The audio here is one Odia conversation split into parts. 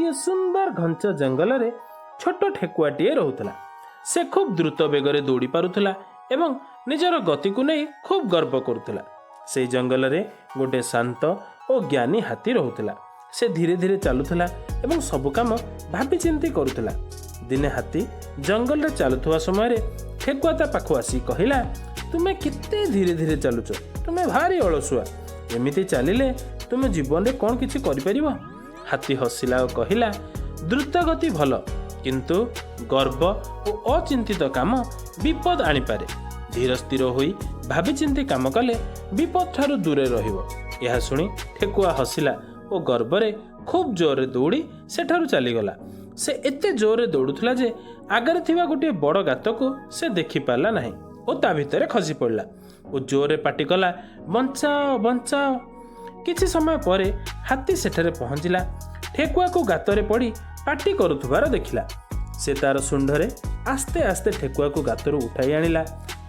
ଗୋଟିଏ ସୁନ୍ଦର ଘଞ୍ଚ ଜଙ୍ଗଲରେ ଛୋଟ ଠେକୁଆଟିଏ ରହୁଥିଲା। ସେ ଖୁବ୍ ଦ୍ରୁତ ବେଗରେ ଦୌଡ଼ି ପାରୁଥିଲା ଏବଂ ନିଜର ଗତିକୁ ନେଇ ଖୁବ୍ ଗର୍ବ କରୁଥିଲା। ସେହି ଜଙ୍ଗଲରେ ଗୋଟିଏ ଶାନ୍ତ ଓ ଜ୍ଞାନୀ ହାତୀ ରହୁଥିଲା। ସେ ଧୀରେ ଧୀରେ ଚାଲୁଥିଲା ଏବଂ ସବୁ କାମ ଭାବିଚିନ୍ତି କରୁଥିଲା। ଦିନେ ହାତୀ ଜଙ୍ଗଲରେ ଚାଲୁଥିବା ସମୟରେ ଠେକୁଆ ତା ପାଖକୁ ଆସି କହିଲା, ତୁମେ କେତେ ଧୀରେ ଧୀରେ ଚାଲୁଛ, ତୁମେ ଭାରି ଅଳସୁଆ। ଏମିତି ଚାଲିଲେ ତୁମେ ଜୀବନରେ କ'ଣ କିଛି କରିପାରିବ? ହାତୀ ହସିଲା ଓ କହିଲା, ଦ୍ରୁତ ଗତି ଭଲ, କିନ୍ତୁ ଗର୍ବ ଓ ଅଚିନ୍ତିତ କାମ ବିପଦ ଆଣିପାରେ। ଧୀର ସ୍ଥିର ହୋଇ ଭାବିଚିନ୍ତି କାମ କଲେ ବିପଦ ଠାରୁ ଦୂରରେ ରହିବ। ଏହା ଶୁଣି ଠେକୁଆ ହସିଲା ଓ ଗର୍ବରେ ଖୁବ୍ ଜୋରରେ ଦୌଡ଼ି ସେଠାରୁ ଚାଲିଗଲା। ସେ ଏତେ ଜୋରରେ ଦୌଡ଼ୁଥିଲା ଯେ ଆଗରେ ଥିବା ଗୋଟିଏ ବଡ଼ ଗାତକୁ ସେ ଦେଖିପାରିଲା ନାହିଁ ଓ ତା ଭିତରେ ଖସି ପଡ଼ିଲା ଓ ଜୋରରେ ପାଟି କଲା, ବଞ୍ଚାଅ ବଞ୍ଚାଅ। କିଛି ସମୟ ପରେ ହାତୀ ସେଠାରେ ପହଞ୍ଚିଲା। ଠେକୁଆକୁ ଗାତରେ ପଡ଼ି ପାଟି କରୁଥିବାର ଦେଖିଲା। ସେ ତାର ଶୁଣ୍ଢରେ ଆସ୍ତେ ଆସ୍ତେ ଠେକୁଆକୁ ଗାତରୁ ଉଠାଇ ଆଣିଲା,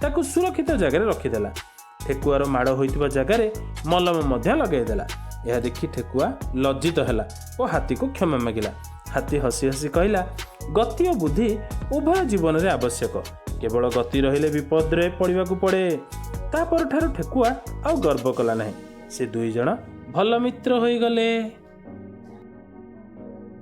ତାକୁ ସୁରକ୍ଷିତ ଜାଗାରେ ରଖିଦେଲା। ଠେକୁଆର ମାଡ଼ ହୋଇଥିବା ଜାଗାରେ ମଲମ ମଧ୍ୟ ଲଗାଇଦେଲା। ଏହା ଦେଖି ଠେକୁଆ ଲଜ୍ଜିତ ହେଲା ଓ ହାତୀକୁ କ୍ଷମା ମାଗିଲା। ହାତୀ ହସି ହସି କହିଲା, ଗତି ଓ ବୁଦ୍ଧି ଉଭୟ ଜୀବନରେ ଆବଶ୍ୟକ, କେବଳ ଗତି ରହିଲେ ବିପଦରେ ପଡ଼ିବାକୁ ପଡ଼େ। ତାପରଠାରୁ ଠେକୁଆ ଆଉ ଗର୍ବ କଲା ନାହିଁ। ସେ ଦୁଇ ଜଣ ଭଲ ମିତ୍ର ହୋଇଗଲେ।